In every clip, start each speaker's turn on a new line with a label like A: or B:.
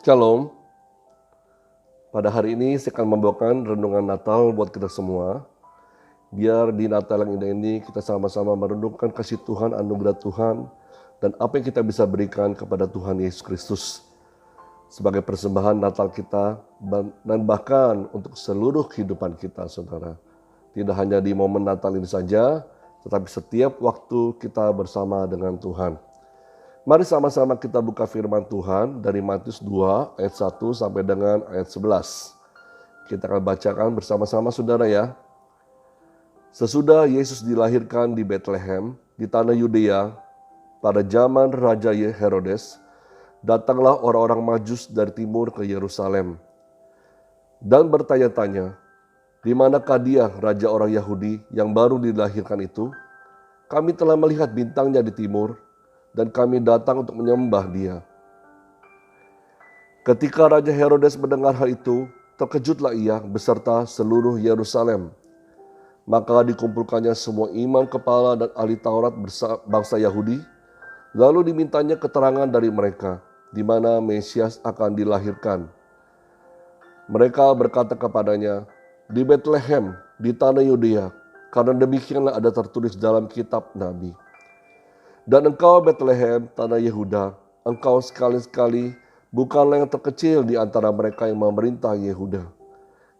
A: Shalom, pada hari ini saya akan membawakan renungan Natal buat kita semua. Biar di Natal yang indah ini kita sama-sama merenungkan kasih Tuhan, anugerah Tuhan, dan apa yang kita bisa berikan kepada Tuhan Yesus Kristus sebagai persembahan Natal kita dan bahkan untuk seluruh kehidupan kita, saudara. Tidak hanya di momen Natal ini saja, tetapi setiap waktu kita bersama dengan Tuhan. Mari sama-sama kita buka firman Tuhan dari Matius 2 ayat 1 sampai dengan ayat 11. Kita akan bacakan bersama-sama saudara ya. Sesudah Yesus dilahirkan di Bethlehem di tanah Yudea pada zaman Raja Herodes, datanglah orang-orang Majus dari timur ke Yerusalem dan bertanya-tanya, "Di manakah dia, raja orang Yahudi yang baru dilahirkan itu? Kami telah melihat bintangnya di timur dan kami datang untuk menyembah dia." Ketika Raja Herodes mendengar hal itu, terkejutlah ia beserta seluruh Yerusalem. Maka dikumpulkannya semua imam kepala dan ahli Taurat bangsa Yahudi, lalu dimintanya keterangan dari mereka, di mana Mesias akan dilahirkan. Mereka berkata kepadanya, "Di Bethlehem, di tanah Yudea, karena demikianlah ada tertulis dalam kitab Nabi. Dan engkau Bethlehem, tanah Yehuda, engkau sekali-sekali bukanlah yang terkecil di antara mereka yang memerintah Yehuda.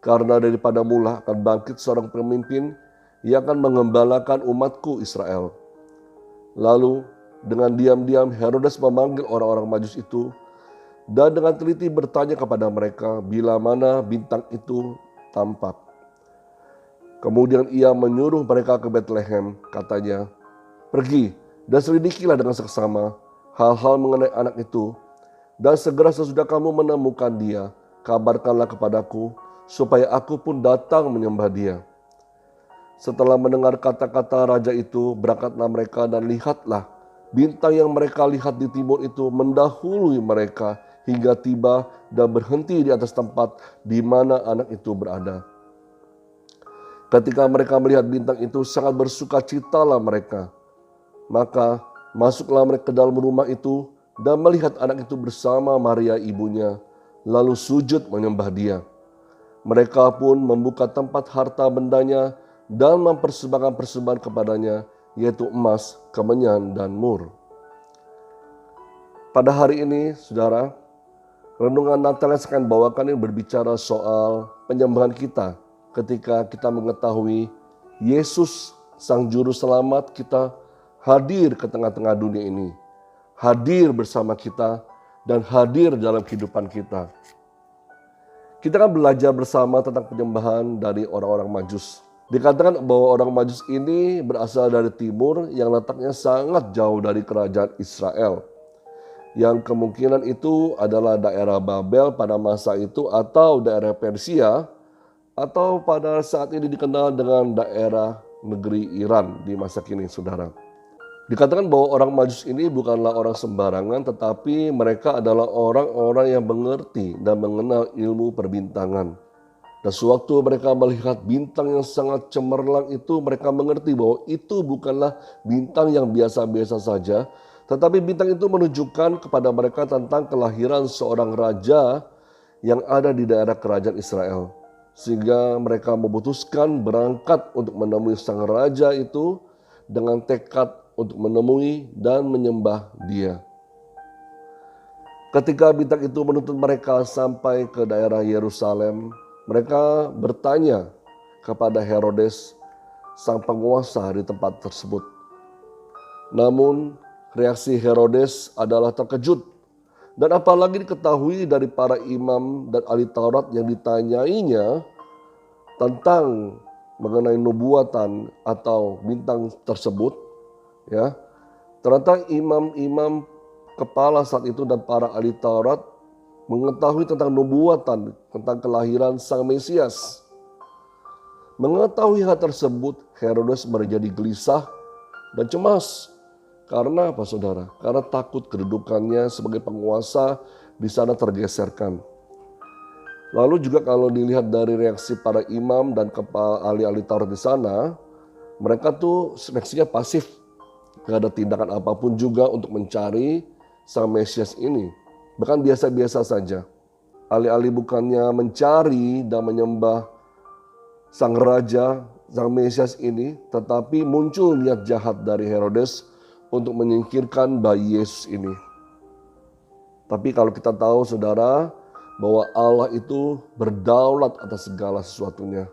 A: Karena daripada mula akan bangkit seorang pemimpin yang akan mengembalakan umatku Israel." Lalu dengan diam-diam Herodes memanggil orang-orang Majus itu dan dengan teliti bertanya kepada mereka bila mana bintang itu tampak. Kemudian ia menyuruh mereka ke Bethlehem, katanya, "Pergi dan selidikilah dengan seksama hal-hal mengenai anak itu, dan segera sesudah kamu menemukan dia, kabarkanlah kepadaku, supaya aku pun datang menyembah dia." Setelah mendengar kata-kata raja itu, berangkatlah mereka dan lihatlah, bintang yang mereka lihat di timur itu mendahului mereka hingga tiba dan berhenti di atas tempat di mana anak itu berada. Ketika mereka melihat bintang itu, sangat bersukacitalah mereka. Maka masuklah mereka ke dalam rumah itu dan melihat anak itu bersama Maria ibunya, lalu sujud menyembah dia. Mereka pun membuka tempat harta bendanya dan mempersembahkan persembahan kepadanya, yaitu emas, kemenyan, dan mur. Pada hari ini, saudara, renungan Natal yang saya akan bawakan ini berbicara soal penyembahan kita ketika kita mengetahui Yesus, Sang Juru Selamat kita, hadir ke tengah-tengah dunia ini, hadir bersama kita, dan hadir dalam kehidupan kita. Kita akan belajar bersama tentang penyembahan dari orang-orang Majus. Dikatakan bahwa orang Majus ini berasal dari timur yang letaknya sangat jauh dari kerajaan Israel. Yang kemungkinan itu adalah daerah Babel pada masa itu atau daerah Persia, atau pada saat ini dikenal dengan daerah negeri Iran di masa kini, saudara. Dikatakan bahwa orang Majus ini bukanlah orang sembarangan, tetapi mereka adalah orang-orang yang mengerti dan mengenal ilmu perbintangan. Dan sewaktu mereka melihat bintang yang sangat cemerlang itu, mereka mengerti bahwa itu bukanlah bintang yang biasa-biasa saja, tetapi bintang itu menunjukkan kepada mereka tentang kelahiran seorang raja yang ada di daerah kerajaan Israel. Sehingga mereka memutuskan berangkat untuk menemui sang raja itu dengan tekad untuk menemui dan menyembah dia. Ketika bintang itu menuntun mereka sampai ke daerah Yerusalem, mereka bertanya kepada Herodes, sang penguasa di tempat tersebut. Namun reaksi Herodes adalah terkejut, dan apalagi diketahui dari para imam dan ahli Taurat yang ditanyainya tentang mengenai nubuatan atau bintang tersebut, ya, ternyata imam-imam kepala saat itu dan para ahli Taurat mengetahui tentang nubuatan, tentang kelahiran Sang Mesias. Mengetahui hal tersebut, Herodes menjadi gelisah dan cemas. Karena apa, saudara? Karena takut kedudukannya sebagai penguasa di sana tergeserkan. Lalu juga kalau dilihat dari reaksi para imam dan kepala ahli-ahli Taurat di sana, mereka tuh reaksinya pasif. Gak ada tindakan apapun juga untuk mencari Sang Mesias ini. bahkan biasa-biasa saja. Alih-alih bukannya mencari dan menyembah sang raja, sang Mesias ini, tetapi muncul niat jahat dari Herodes untuk menyingkirkan bayi Yesus ini. Tapi kalau kita tahu saudara, bahwa Allah itu berdaulat atas segala sesuatunya.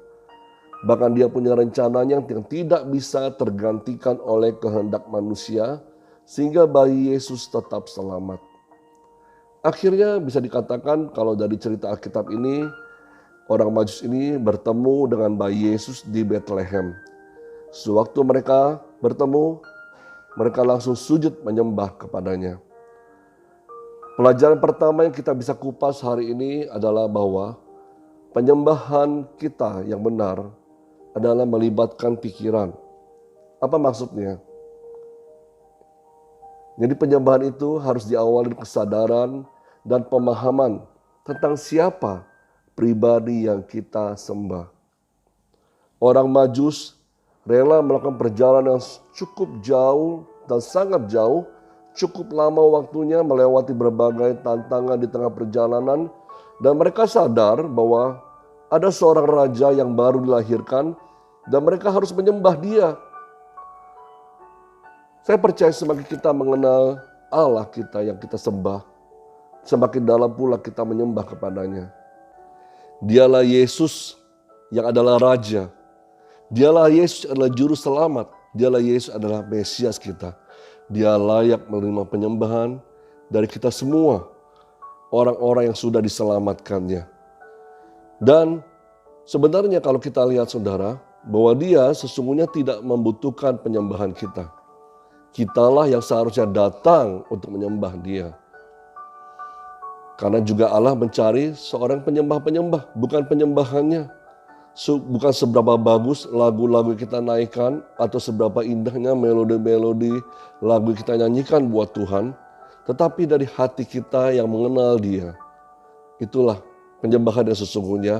A: Bahkan dia punya rencananya yang tidak bisa tergantikan oleh kehendak manusia, sehingga bayi Yesus tetap selamat. Akhirnya bisa dikatakan kalau dari cerita Alkitab ini, orang Majus ini bertemu dengan bayi Yesus di Bethlehem. Sewaktu mereka bertemu, mereka langsung sujud menyembah kepadanya. Pelajaran pertama yang kita bisa kupas hari ini adalah bahwa penyembahan kita yang benar adalah melibatkan pikiran. Apa maksudnya? Jadi penyembahan itu harus diawali kesadaran dan pemahaman tentang siapa pribadi yang kita sembah. Orang Majus rela melakukan perjalanan yang cukup jauh dan sangat jauh, cukup lama waktunya melewati berbagai tantangan di tengah perjalanan, dan mereka sadar bahwa ada seorang raja yang baru dilahirkan dan mereka harus menyembah dia. Saya percaya semakin kita mengenal Allah kita yang kita sembah, semakin dalam pula kita menyembah kepadanya. Dialah Yesus yang adalah Raja. Dialah Yesus adalah Juru Selamat. Dialah Yesus adalah Mesias kita. Dia layak menerima penyembahan dari kita semua, orang-orang yang sudah diselamatkannya. Dan sebenarnya kalau kita lihat saudara, bahwa dia sesungguhnya tidak membutuhkan penyembahan kita. Kitalah yang seharusnya datang untuk menyembah dia. Karena juga Allah mencari seorang penyembah-penyembah, bukan penyembahannya. Bukan seberapa bagus lagu-lagu kita naikkan atau seberapa indahnya melodi-melodi lagu kita nyanyikan buat Tuhan. Tetapi dari hati kita yang mengenal dia. Itulah penyembahan yang sesungguhnya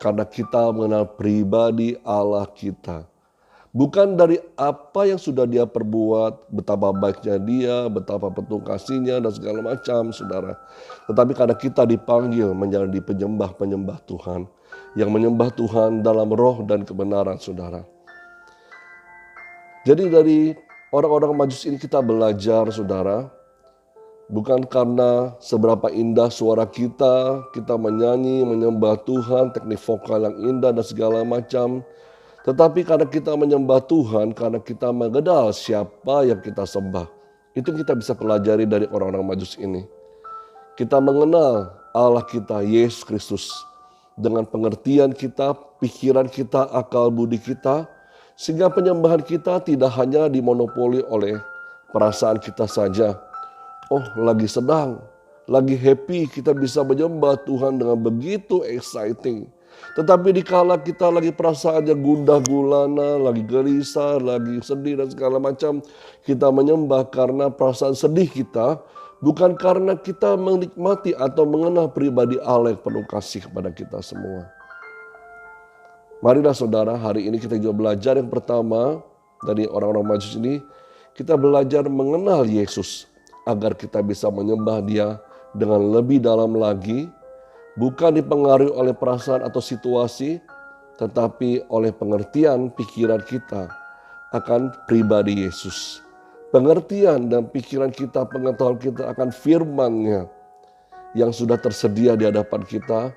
A: karena kita mengenal pribadi Allah kita. Bukan dari apa yang sudah dia perbuat, betapa baiknya dia, betapa penuh kasihnya dan segala macam saudara. Tetapi karena kita dipanggil menjadi penyembah-penyembah Tuhan. Yang menyembah Tuhan dalam roh dan kebenaran saudara. Jadi dari orang-orang Majus ini kita belajar saudara. Bukan karena seberapa indah suara kita menyanyi, menyembah Tuhan, teknik vokal yang indah dan segala macam. Tetapi karena kita menyembah Tuhan, karena kita mengenal siapa yang kita sembah. Itu kita bisa pelajari dari orang-orang Majus ini. Kita mengenal Allah kita, Yesus Kristus. Dengan pengertian kita, pikiran kita, akal budi kita. Sehingga penyembahan kita tidak hanya dimonopoli oleh perasaan kita saja. Oh lagi senang, lagi happy kita bisa menyembah Tuhan dengan begitu exciting. Tetapi dikala kita lagi perasaannya gundah gulana, lagi gelisah, lagi sedih dan segala macam. Kita menyembah karena perasaan sedih kita. Bukan karena kita menikmati atau mengenal pribadi Allah yang penuh kasih kepada kita semua. Marilah saudara, hari ini kita juga belajar yang pertama dari orang-orang Majus ini. Kita belajar mengenal Yesus agar kita bisa menyembah dia dengan lebih dalam lagi. Bukan dipengaruhi oleh perasaan atau situasi, tetapi oleh pengertian pikiran kita akan pribadi Yesus. Pengertian dan pikiran kita, pengetahuan kita akan firman-Nya yang sudah tersedia di hadapan kita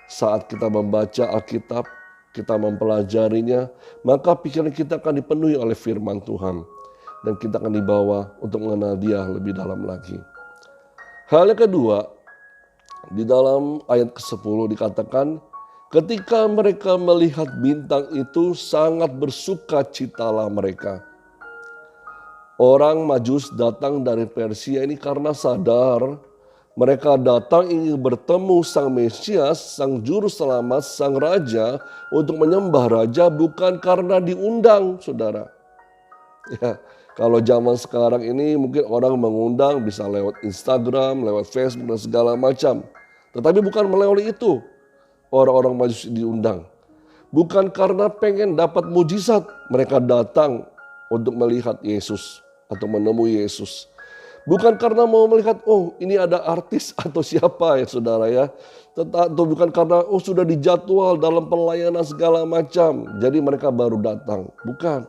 A: saat kita membaca Alkitab, kita mempelajarinya, maka pikiran kita akan dipenuhi oleh firman Tuhan dan kita akan dibawa untuk mengenal Dia lebih dalam lagi. Hal yang kedua, di dalam ayat ke-10 dikatakan, ketika mereka melihat bintang itu sangat bersukacitalah mereka. Orang Majus datang dari Persia ini karena sadar mereka datang ingin bertemu Sang Mesias, Sang Juru Selamat, Sang Raja untuk menyembah Raja bukan karena diundang, saudara. Ya, kalau zaman sekarang ini mungkin orang mengundang bisa lewat Instagram, lewat Facebook dan segala macam. Tetapi bukan melalui itu orang-orang Majus diundang. Bukan karena pengen dapat mujizat mereka datang untuk melihat Yesus atau menemui Yesus. Bukan karena mau melihat, oh ini ada artis atau siapa ya saudara ya. Atau bukan karena, oh sudah dijadwal dalam pelayanan segala macam. Jadi mereka baru datang. Bukan.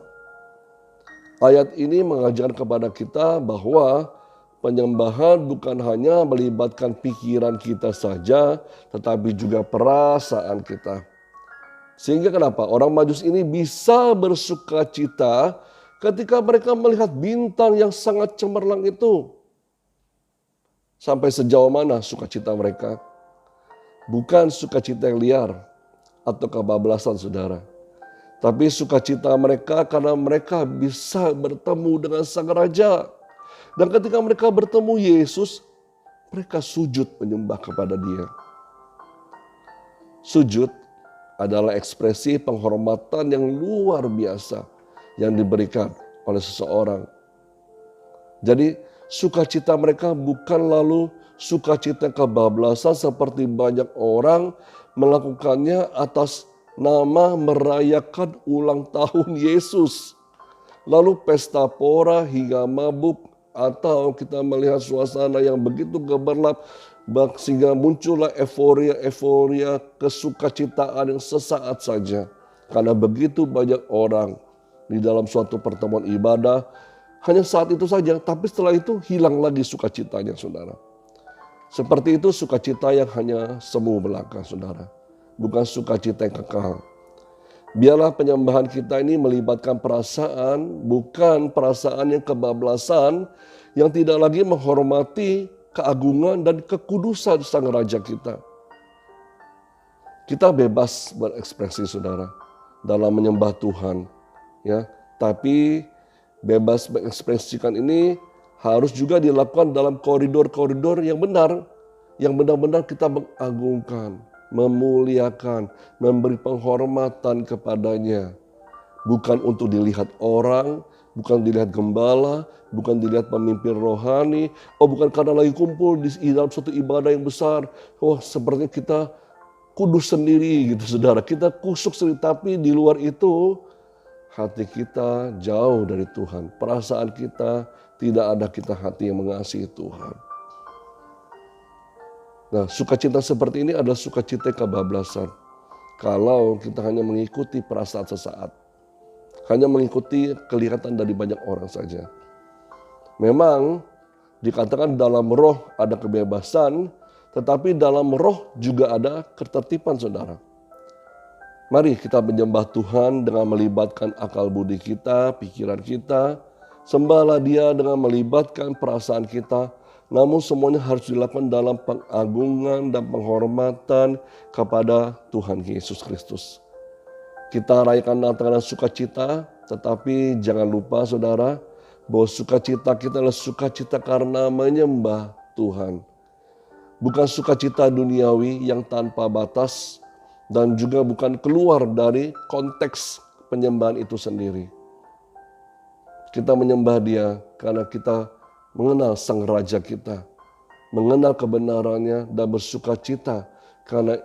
A: Ayat ini mengajarkan kepada kita bahwa penyembahan bukan hanya melibatkan pikiran kita saja, tetapi juga perasaan kita. Sehingga kenapa orang Majus ini bisa bersuka cita ketika mereka melihat bintang yang sangat cemerlang itu. Sampai sejauh mana sukacita mereka? Bukan sukacita yang liar atau kebablasan saudara. Tapi sukacita mereka karena mereka bisa bertemu dengan Sang Raja. Dan ketika mereka bertemu Yesus, mereka sujud menyembah kepada Dia. Sujud adalah ekspresi penghormatan yang luar biasa yang diberikan oleh seseorang. Jadi sukacita mereka bukan lalu sukacita kebablasan seperti banyak orang melakukannya atas nama merayakan ulang tahun Yesus. Lalu pesta pora hingga mabuk, atau kita melihat suasana yang begitu gemerlap sehingga muncullah euforia kesukacitaan yang sesaat saja. Karena begitu banyak orang di dalam suatu pertemuan ibadah, hanya saat itu saja, tapi setelah itu hilang lagi sukacitanya saudara. Seperti itu sukacita yang hanya semu belaka saudara. Bukan sukacita yang kekal. Biarlah penyembahan kita ini melibatkan perasaan, bukan perasaan yang kebablasan, yang tidak lagi menghormati keagungan dan kekudusan Sang Raja kita. Kita bebas berekspresi saudara dalam menyembah Tuhan, ya. Tapi bebas mengekspresikan ini harus juga dilakukan dalam koridor-koridor yang benar, yang benar-benar kita mengagungkan, memuliakan, memberi penghormatan kepadanya. Bukan untuk dilihat orang, bukan dilihat gembala, bukan dilihat pemimpin rohani. Oh bukan karena lagi kumpul di dalam suatu ibadah yang besar. Oh sepertinya kita kudus sendiri gitu saudara. Kita kusuk sendiri, tapi di luar itu hati kita jauh dari Tuhan. Perasaan kita tidak ada kita hati yang mengasihi Tuhan. Nah, sukacita seperti ini adalah sukacita kebablasan. Kalau kita hanya mengikuti perasaan sesaat. Hanya mengikuti kelihatan dari banyak orang saja. Memang dikatakan dalam roh ada kebebasan, tetapi dalam roh juga ada ketertiban saudara. Mari kita menyembah Tuhan dengan melibatkan akal budi kita, pikiran kita. Sembahlah Dia dengan melibatkan perasaan kita. Namun semuanya harus dilakukan dalam pengagungan dan penghormatan kepada Tuhan Yesus Kristus. Kita rayakan Natal dengan sukacita, tetapi jangan lupa saudara, bahwa sukacita kita adalah sukacita karena menyembah Tuhan. Bukan sukacita duniawi yang tanpa batas, dan juga bukan keluar dari konteks penyembahan itu sendiri. Kita menyembah Dia karena kita mengenal Sang Raja kita, mengenal kebenarannya dan bersukacita karena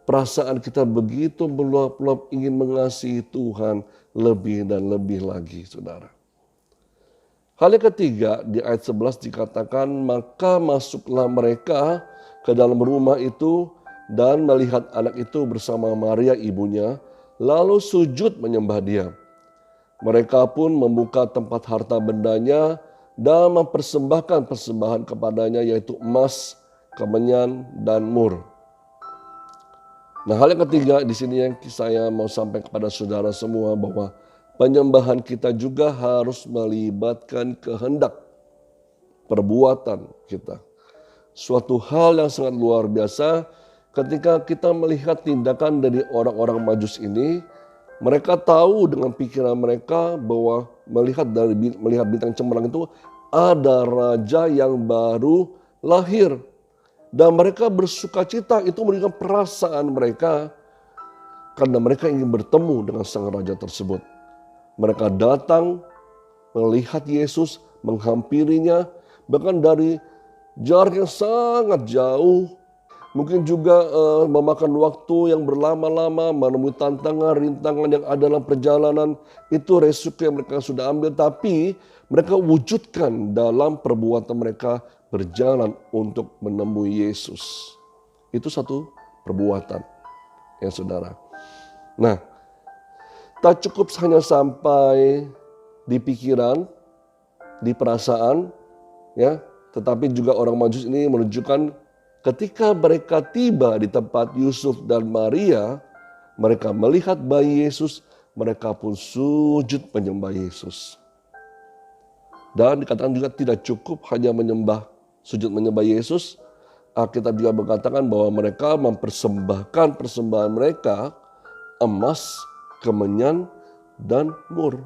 A: perasaan kita begitu meluap-luap ingin mengasihi Tuhan lebih dan lebih lagi saudara. Hal yang ketiga di ayat 11 dikatakan, maka masuklah mereka ke dalam rumah itu dan melihat anak itu bersama Maria ibunya, lalu sujud menyembah Dia. Mereka pun membuka tempat harta bendanya dan mempersembahkan persembahan kepadanya, yaitu emas, kemenyan, dan mur. Nah, hal yang ketiga di sini yang saya mau sampaikan kepada saudara semua, bahwa penyembahan kita juga harus melibatkan kehendak, perbuatan kita. Suatu hal yang sangat luar biasa ketika kita melihat tindakan dari orang-orang Majus ini. Mereka tahu dengan pikiran mereka bahwa melihat bintang cemerlang itu ada raja yang baru lahir. Dan mereka bersukacita, itu menunjukkan perasaan mereka karena mereka ingin bertemu dengan sang raja tersebut. Mereka datang melihat Yesus, menghampirinya, bahkan dari jarak yang sangat jauh. Mungkin juga memakan waktu yang berlama-lama, menemui tantangan, rintangan yang ada dalam perjalanan. Itu resiko yang mereka sudah ambil, tapi mereka wujudkan dalam perbuatan mereka berjalan untuk menemui Yesus. Itu satu perbuatan, ya saudara. Nah, tak cukup hanya sampai di pikiran, di perasaan, ya, tetapi juga orang Majus ini menunjukkan ketika mereka tiba di tempat Yusuf dan Maria, mereka melihat bayi Yesus, mereka pun sujud menyembah Yesus. Dan dikatakan juga tidak cukup hanya sujud menyembah Yesus. Alkitab juga mengatakan bahwa mereka mempersembahkan persembahan mereka, emas, kemenyan, dan mur.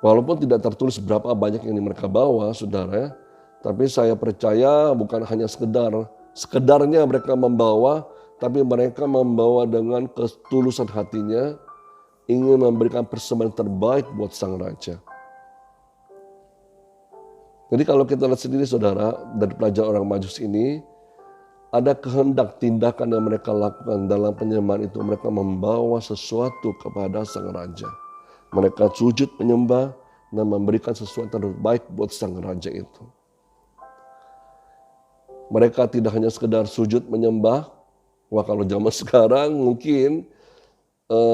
A: Walaupun tidak tertulis berapa banyak yang mereka bawa, saudara, tapi saya percaya bukan hanya sekedarnya mereka membawa, tapi mereka membawa dengan ketulusan hatinya, ingin memberikan persembahan terbaik buat sang raja. Jadi kalau kita lihat sendiri saudara, dari pelajaran orang Majus ini, ada kehendak tindakan yang mereka lakukan dalam penyembahan itu. Mereka membawa sesuatu kepada sang raja. Mereka sujud menyembah dan memberikan sesuatu yang terbaik buat sang raja itu. Mereka tidak hanya sekedar sujud menyembah. Wah, kalau zaman sekarang mungkin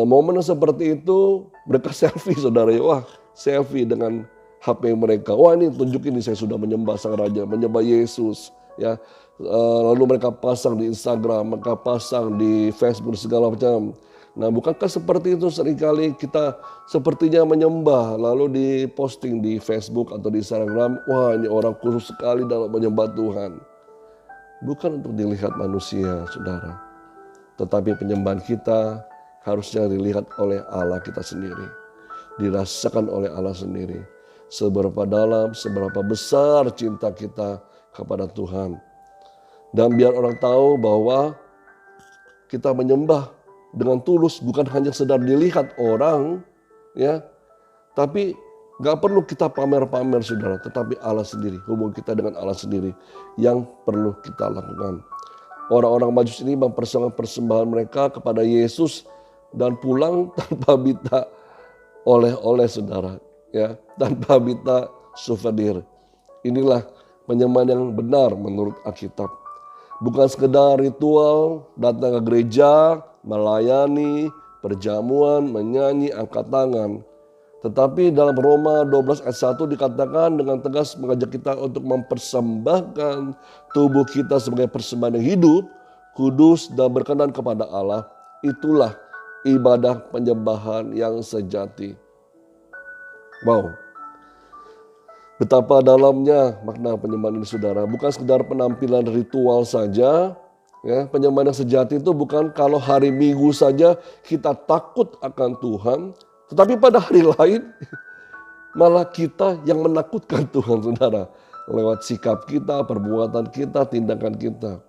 A: momen seperti itu mereka selfie saudara ya. Wah, selfie dengan HP mereka. Wah, ini tunjukin nih saya sudah menyembah sang raja, menyembah Yesus, ya. Lalu mereka pasang di Instagram, mereka pasang di Facebook segala macam. Nah, bukankah seperti itu seringkali kita sepertinya menyembah lalu diposting di Facebook atau di Instagram, wah ini orang khusus sekali dalam menyembah Tuhan. Bukan untuk dilihat manusia, saudara. Tetapi penyembahan kita harusnya dilihat oleh Allah kita sendiri. Dirasakan oleh Allah sendiri. Seberapa dalam, seberapa besar cinta kita kepada Tuhan. Dan biar orang tahu bahwa kita menyembah dengan tulus, bukan hanya sedar dilihat orang, ya, tapi gak perlu kita pamer-pamer saudara, tetapi Allah sendiri, hubungan kita dengan Allah sendiri yang perlu kita lakukan. Orang-orang Majus ini mempersembahkan persembahan mereka kepada Yesus dan pulang tanpa minta oleh-oleh saudara, ya, tanpa minta souvenir. Inilah penyembahan yang benar menurut Alkitab. Bukan sekedar ritual, datang ke gereja, melayani, perjamuan, menyanyi, angkat tangan. Tetapi dalam Roma 12 ayat 1 dikatakan dengan tegas mengajak kita untuk mempersembahkan tubuh kita sebagai persembahan yang hidup, kudus dan berkenan kepada Allah. Itulah ibadah penyembahan yang sejati. Wow. Betapa dalamnya makna penyembahan ini saudara. Bukan sekedar penampilan ritual saja. Ya, penyembahan yang sejati itu bukan kalau hari Minggu saja kita takut akan Tuhan. Tetapi pada hari lain malah kita yang menakutkan Tuhan saudara. Lewat sikap kita, perbuatan kita, tindakan kita.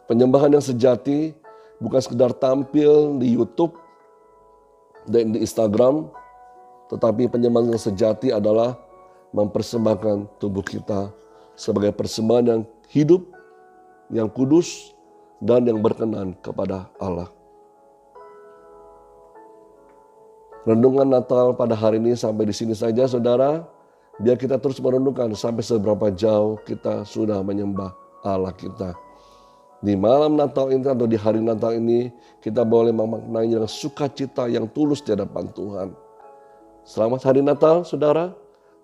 A: Penyembahan yang sejati bukan sekedar tampil di YouTube dan di Instagram. Tetapi penyembahan yang sejati adalah mempersembahkan tubuh kita sebagai persembahan yang hidup, yang kudus, dan yang berkenan kepada Allah. Renungan Natal pada hari ini sampai di sini saja saudara. Biar kita terus merenungkan sampai seberapa jauh kita sudah menyembah Allah kita. Di malam Natal ini atau di hari Natal ini kita boleh memaknai dengan sukacita yang tulus di hadapan Tuhan. Selamat hari Natal saudara.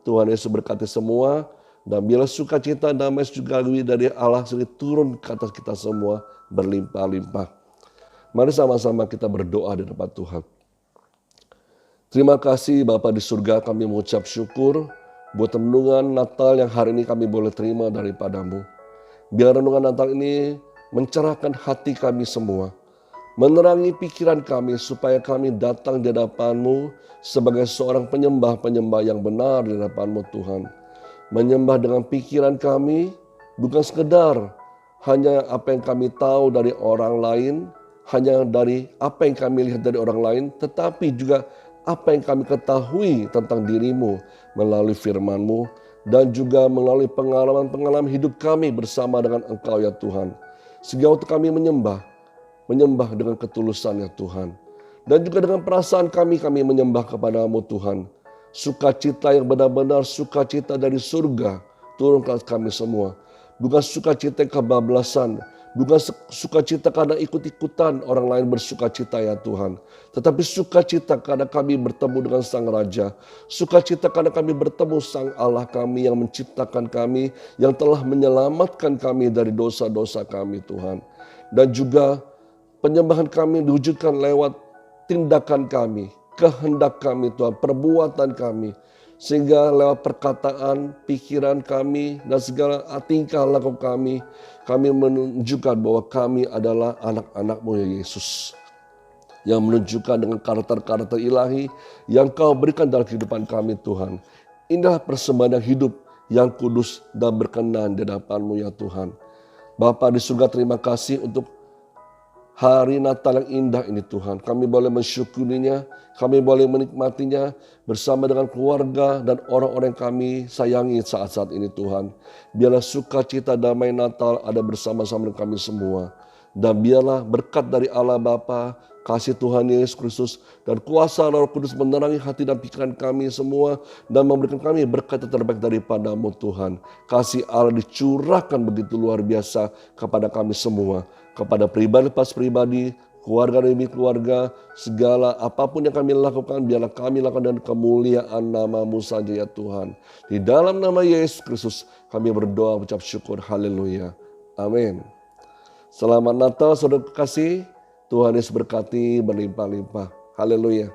A: Tuhan Yesus berkati semua. Dan biarlah sukacita damai surgawi dari Allah sendiri turun ke atas kita semua berlimpah-limpah. Mari sama-sama kita berdoa di depan Tuhan. Terima kasih Bapa di surga, kami mengucap syukur buat renungan Natal yang hari ini kami boleh terima daripada-Mu. Biar renungan Natal ini mencerahkan hati kami semua. Menerangi pikiran kami supaya kami datang di hadapan-Mu sebagai seorang penyembah-penyembah yang benar di hadapan-Mu Tuhan. Menyembah dengan pikiran kami bukan sekedar hanya apa yang kami tahu dari orang lain, hanya dari apa yang kami lihat dari orang lain, tetapi juga apa yang kami ketahui tentang diri-Mu melalui firman-Mu dan juga melalui pengalaman-pengalaman hidup kami bersama dengan Engkau ya Tuhan. Sehingga waktu kami menyembah dengan ketulusan ya Tuhan. Dan juga dengan perasaan kami menyembah kepadamu Tuhan. Sukacita yang benar-benar sukacita dari surga turun ke kami semua. Bukan sukacita yang kebablasan, bukan sukacita karena ikut-ikutan orang lain bersukacita ya Tuhan. Tetapi sukacita karena kami bertemu dengan Sang Raja. Sukacita karena kami bertemu Sang Allah kami yang menciptakan kami, yang telah menyelamatkan kami dari dosa-dosa kami Tuhan. Dan juga penyembahan kami diwujudkan lewat tindakan kami, kehendak kami Tuhan, perbuatan kami. Sehingga lewat perkataan, pikiran kami, dan segala tingkah laku kami menunjukkan bahwa kami adalah anak-anak-Mu ya Yesus. Yang menunjukkan dengan karakter-karakter ilahi yang Kau berikan dalam kehidupan kami Tuhan. Inilah persembahan yang hidup, yang kudus dan berkenan di hadapan-Mu ya Tuhan. Bapa di surga, terima kasih untuk hari Natal yang indah ini Tuhan. Kami boleh mensyukurinya, kami boleh menikmatinya bersama dengan keluarga dan orang-orang yang kami sayangi saat-saat ini Tuhan. Biarlah sukacita damai Natal ada bersama-sama dengan kami semua. Dan biarlah berkat dari Allah Bapa, kasih Tuhan Yesus Kristus, dan kuasa Roh Kudus menerangi hati dan pikiran kami semua, dan memberikan kami berkat yang terbaik daripada-Mu Tuhan. Kasih Allah dicurahkan begitu luar biasa kepada kami semua. Kepada pribadi pas pribadi, keluarga demi keluarga, segala apapun yang kami lakukan, biarlah kami lakukan dan kemuliaan nama-Mu saja ya Tuhan. Di dalam nama Yesus Kristus kami berdoa ucap syukur, haleluya, amin. Selamat Natal saudara kekasih, Tuhan Yesus berkati berlimpah-limpah, haleluya.